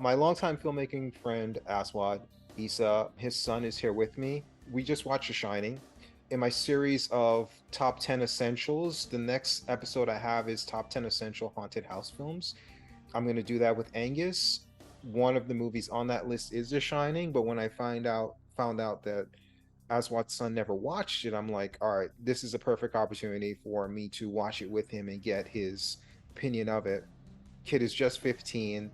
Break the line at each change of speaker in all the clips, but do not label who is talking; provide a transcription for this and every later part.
My longtime filmmaking friend Aswad Isa, his son is here with me. We just watched The Shining. In my series of top 10 essentials, the next episode I have is top 10 essential haunted house films. I'm going to do that with Angus. One of the movies on that list is The Shining, but when I found out that Aswad's son never watched it, I'm like, all right, this is a perfect opportunity for me to watch it with him and get his opinion of it. Kid is just 15.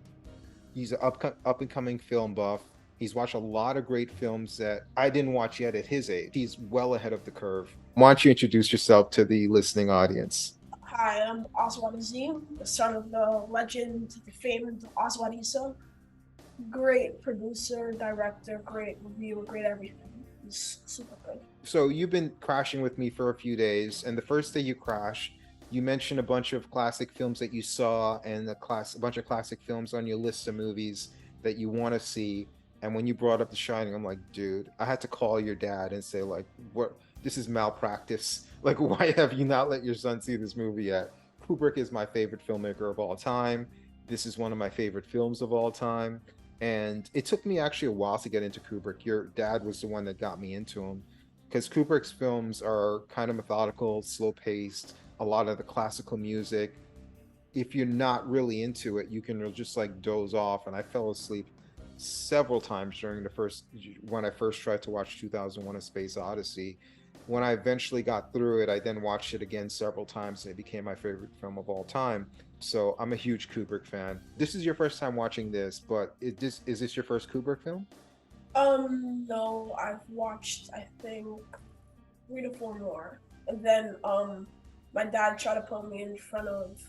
He's an up and coming film buff. He's watched a lot of great films that I didn't watch yet at his age. He's well ahead of the curve. Why don't you introduce yourself to the listening audience?
Hi, I'm Oswald Azim, the son of the legend, the famed Oswald Issa. Great producer, director, great reviewer, great everything. He's super good.
So you've been crashing with me for a few days, and the first day you crashed, you mentioned a bunch of classic films that you saw and a bunch of classic films on your list of movies that you want to see. And when you brought up The Shining, I'm like, dude, I had to call your dad and say, like, what? This is malpractice. Like, why have you not let your son see this movie yet? Kubrick is my favorite filmmaker of all time. This is one of my favorite films of all time. And it took me actually a while to get into Kubrick. Your dad was the one that got me into him because Kubrick's films are kind of methodical, slow paced, a lot of the classical music. If you're not really into it, you can just like doze off. And I fell asleep several times during the first when I first tried to watch 2001: A Space Odyssey. When I eventually got through it, I then watched it again several times, and it became my favorite film of all time. So I'm a huge Kubrick fan. This is your first time watching this, but is this your first Kubrick film?
No, I've watched, I think, 3 to 4 more. And then, my dad tried to put me in front of,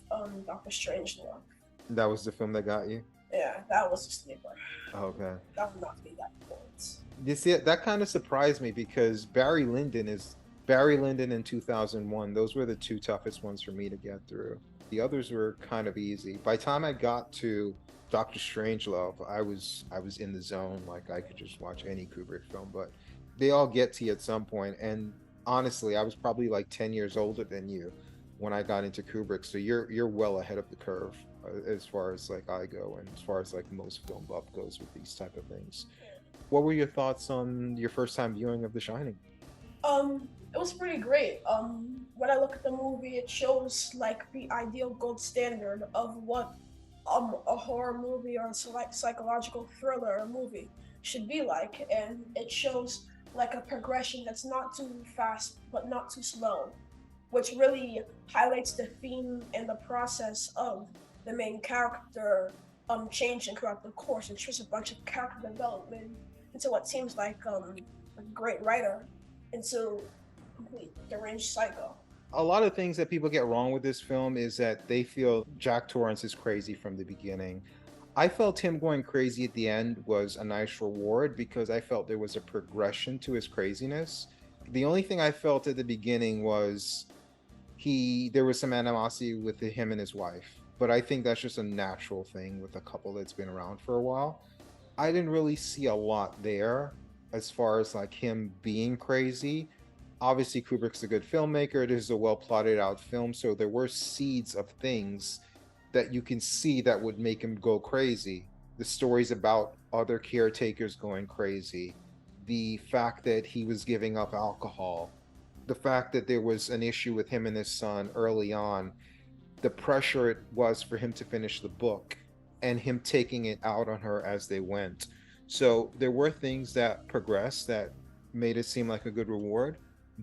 Dr. Strangelove.
That was the film that got you.
Yeah, that was a sleeper.
Okay.
That would not be that points.
You see, that kind of surprised me because Barry Lyndon in 2001. Those were the two toughest ones for me to get through. The others were kind of easy. By the time I got to Doctor Strangelove, I was in the zone. Like I could just watch any Kubrick film, but they all get to you at some point. And honestly, I was probably like 10 years older than you when I got into Kubrick. So you're well ahead of the curve as far as like I go, and as far as like most film buff goes with these type of things. What were your thoughts on your first time viewing of The Shining?
It was pretty great. When I look at the movie, it shows like the ideal gold standard of what a horror movie or a psychological thriller movie should be like, and it shows like a progression that's not too fast but not too slow, which really highlights the theme and the process of the main character changing throughout the course and shows a bunch of character development into what seems like a great writer into complete deranged psycho.
A lot of things that people get wrong with this film is that they feel Jack Torrance is crazy from the beginning. I felt him going crazy at the end was a nice reward because I felt there was a progression to his craziness. The only thing I felt at the beginning was he there was some animosity with him and his wife, but I think that's just a natural thing with a couple that's been around for a while. I didn't really see a lot there as far as like him being crazy. Obviously, Kubrick's a good filmmaker. This is a well plotted out film, so there were seeds of things that you can see that would make him go crazy. The stories about other caretakers going crazy, the fact that he was giving up alcohol, the fact that there was an issue with him and his son early on, the pressure it was for him to finish the book, and him taking it out on her as they went. So there were things that progressed that made it seem like a good reward,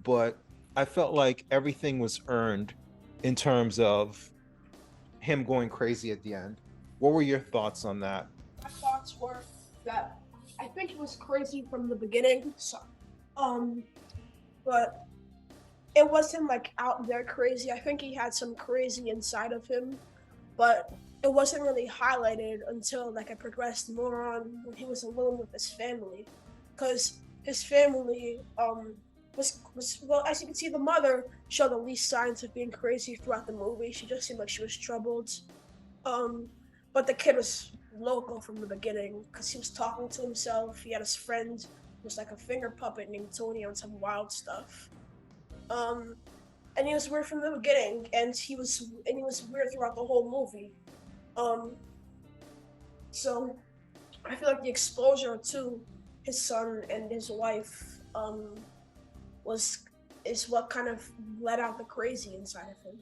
but I felt like everything was earned in terms of him going crazy at the end. What were your thoughts on that?
My thoughts were that I think it was crazy from the beginning, so, um, but it wasn't like out there crazy. I think he had some crazy inside of him, but it wasn't really highlighted until like I progressed more on when he was alone with his family, because his family was well, as you can see, the mother showed the least signs of being crazy throughout the movie. She just seemed like she was troubled. Um, but the kid was local from the beginning because he was talking to himself. He had his friend who was like a finger puppet named Tony on some wild stuff. Um, and he was weird from the beginning, and he was weird throughout the whole movie. Um, so I feel like the exposure to his son and his wife was is what kind of let out the crazy inside of him.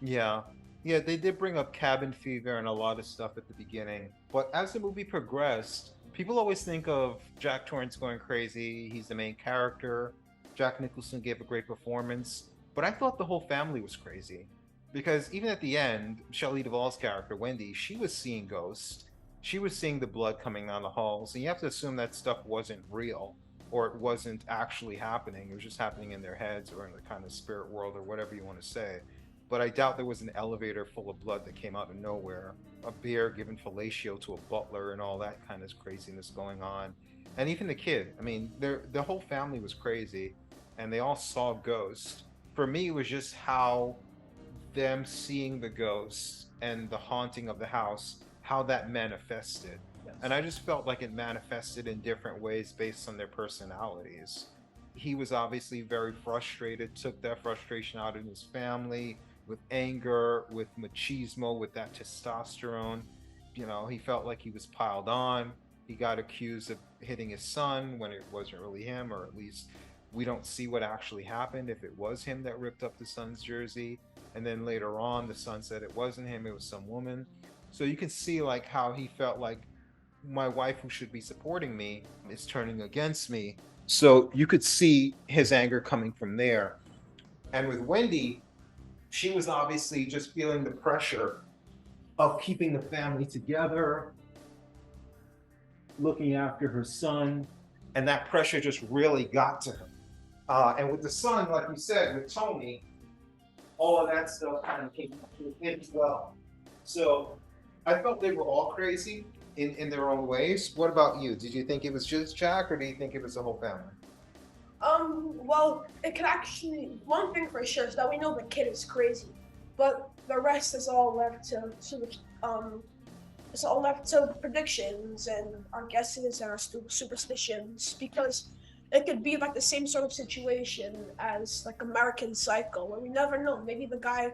Yeah. Yeah, they did bring up cabin fever and a lot of stuff at the beginning. But as the movie progressed, people always think of Jack Torrance going crazy. He's the main character. Jack Nicholson gave a great performance. But I thought the whole family was crazy. Because even at the end, Shelley Duvall's character, Wendy, she was seeing ghosts. She was seeing the blood coming down the halls. And you have to assume that stuff wasn't real or it wasn't actually happening. It was just happening in their heads or in the kind of spirit world or whatever you want to say. But I doubt there was an elevator full of blood that came out of nowhere, a bear giving fellatio to a butler, and all that kind of craziness going on. And even the kid, I mean, the whole family was crazy, and they all saw ghosts. For me, it was just how them seeing the ghosts and the haunting of the house, how that manifested. And
Yes.
I just felt like it manifested in different ways based on their personalities. He was obviously very frustrated, took that frustration out in his family with anger, with machismo, with that testosterone. You know, he felt like he was piled on. He got accused of hitting his son when it wasn't really him, or at least we don't see what actually happened if it was him that ripped up the son's jersey. And then later on, the son said it wasn't him, it was some woman. So you can see like how he felt like my wife, who should be supporting me, is turning against me. So you could see his anger coming from there. And with Wendy, she was obviously just feeling the pressure of keeping the family together, looking after her son, and that pressure just really got to her. And with the son, like you said, with Tony, all of that stuff kind of came in as well. So I felt they were all crazy in their own ways. What about you? Did you think it was just Jack, or do you think it was the whole family?
Well, it could actually, one thing for sure is that we know the kid is crazy, but the rest is all left to the, it's all left to predictions and our guesses and our superstitions, because it could be like the same sort of situation as like American Psycho, where we never know. Maybe the guy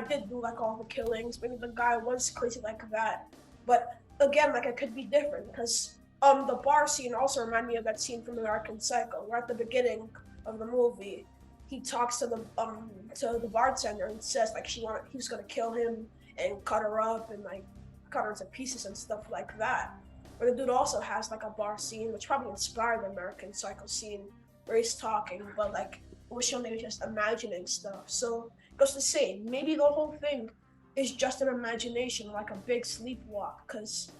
did do like all the killings. Maybe the guy was crazy like that. But again, like it could be different because the bar scene also reminded me of that scene from American Psycho, where at the beginning of the movie, he talks to the bartender and says like he was gonna kill him and cut her up and like cut her into pieces and stuff like that. Where the dude also has like a bar scene, which probably inspired the American Psycho scene, where he's talking, but like we're showing that he's just imagining stuff. So it goes to say, maybe the whole thing is just an imagination, like a big sleepwalk, because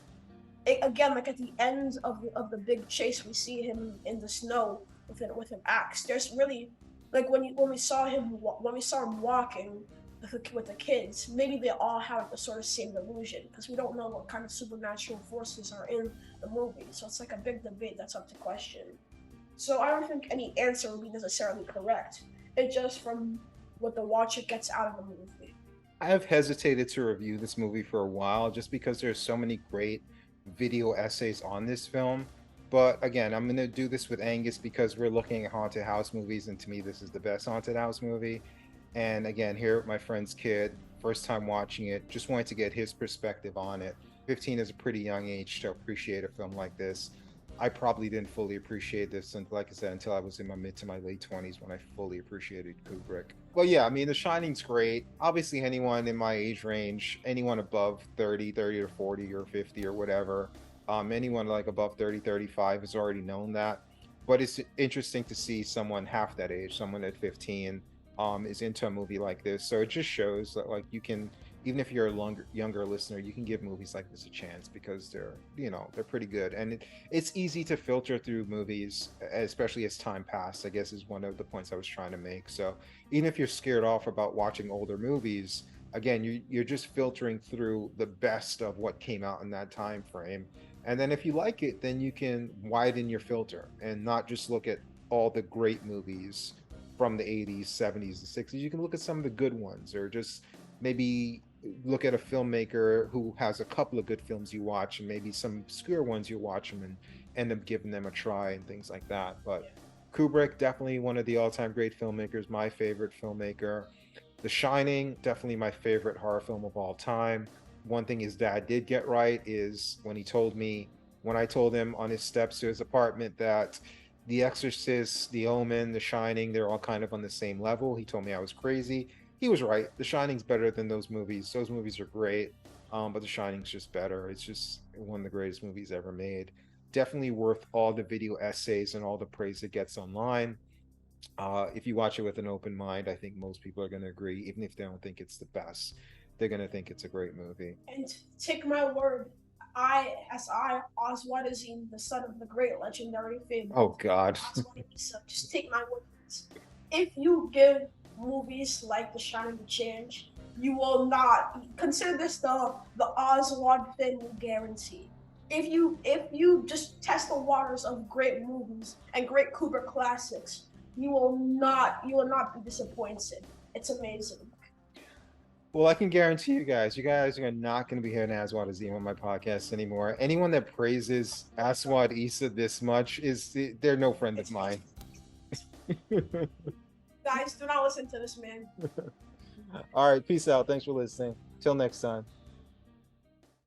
again, like at the end of the big chase, we see him in the snow with an axe. There's really like when we saw him walking with the kids, maybe they all have the sort of same delusion because we don't know what kind of supernatural forces are in the movie. So it's like a big debate that's up to question. So I don't think any answer will be necessarily correct. It's just from what the watcher gets out of the movie.
I've hesitated to review this movie for a while just because there's so many great video essays on this film. But again, I'm going to do this with Angus because we're looking at haunted house movies, and to me, this is the best haunted house movie. And again, here, my friend's kid, first time watching it, just wanted to get his perspective on it. 15 is a pretty young age to appreciate a film like this. I probably didn't fully appreciate this, and like I said, until I was in my mid to my late 20s when I fully appreciated Kubrick. Well, yeah, I mean, The Shining's great. Obviously, anyone in my age range, anyone above 30, 30 to 40 or 50 or whatever, anyone like above 30, 35 has already known that. But it's interesting to see someone half that age, someone at 15, is into a movie like this. So it just shows that, like, you can, even if you're a younger listener, you can give movies like this a chance because they're pretty good. And it's easy to filter through movies, especially as time passed, I guess is one of the points I was trying to make. So even if you're scared off about watching older movies, again, you're just filtering through the best of what came out in that time frame. And then if you like it, then you can widen your filter and not just look at all the great movies from the 80s, 70s, and 60s. You can look at some of the good ones, or just maybe look at a filmmaker who has a couple of good films you watch, and maybe some obscure ones you watch them and end up giving them a try and things like that. But Kubrick, definitely one of the all-time great filmmakers, my favorite filmmaker. The Shining, definitely my favorite horror film of all time. One thing his dad did get right is when he told me when I told him on his steps to his apartment that The Exorcist, The Omen, The Shining, they're all kind of on the same level. He told me I was crazy. He was right. The Shining's better than those movies. Those movies are great, but The Shining's just better. It's just one of the greatest movies ever made. Definitely worth all the video essays and all the praise it gets online. If you watch it with an open mind, I think most people are going to agree, even if they don't think it's the best. They're going to think it's a great movie.
And take my word, Oswald Azim, the son of the great legendary fable.
Oh God.
Oswald Isa, just take my word for this. If you give movies like The Shining a chance, you will not consider this the Oswald Finley guarantee. If you just test the waters of great movies and great Kubrick classics, you will not be disappointed. It's amazing.
Well, I can guarantee you guys are not going to be hearing Aswad Azim on my podcast anymore. Anyone that praises Aswad Isa this much they're no friend of mine.
Guys, do not listen to this man.
All right, peace out. Thanks for listening. Till next time.